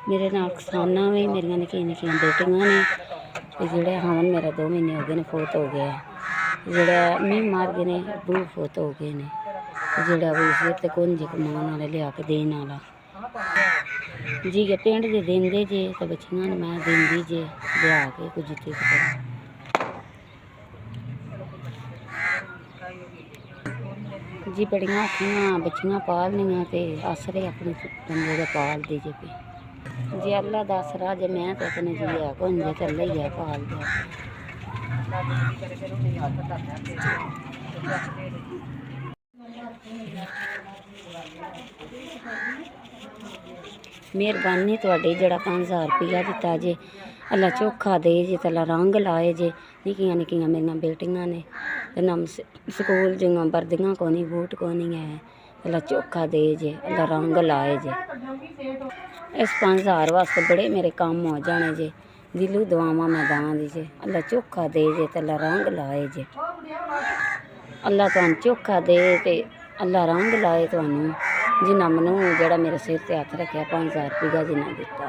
मेरे नाल किसाना भी मेरिया निक्कियां निक्कियां बेटियां ने ते जेह्ड़े हवन मेरा 2 महीने हो गए ने फोत हो गया। जेह्ड़े मी मार गए ने बू फोत हो गए ने। जेह्ड़ा कोई सिर ते कुंज कमान वाला लिया के देन वाला जी के पिंड दे देंदे जे ते बच्चियां ने मैं देंदी जे लिया के कुछ जित्थे जी बड़ियां औखियां बच्चियां पालनियां ते आसरे अपने बंदे दे पालदे जे पे जी अल्लाह दा आसरा जे मैं ते अपने जी है कुंज ते अल्लाह ही है पालदा। मेहरबानी तुहाडी जेड़ा 5000 रुपया दिता जे अल्लाह चोखा दे जे ते अल्लाह रंग लाए जे। निक्कियां निक्कियां मेरियां बेटियां ने ते नम स्कूल जियां वर्दियां कोनी बूट कोनी है अल्लाह चोखा दे जे अल्लाह रंग लाए जे। इस 5000 वास्ते बड़े मेरे काम हो जाने जे दिलू दुआवां मैं दां दी जे अल्लाह चोखा दे जे ते अल्लाह रंग लाए जे। अल्लाह तुहानू चोखा दे ते अल्लाह रंग लाए तुहानू जिन्ना मनु जेड़ा मेरे सिर ते हत्थ रखेआ 5000 रुपया जिन्ना दिता।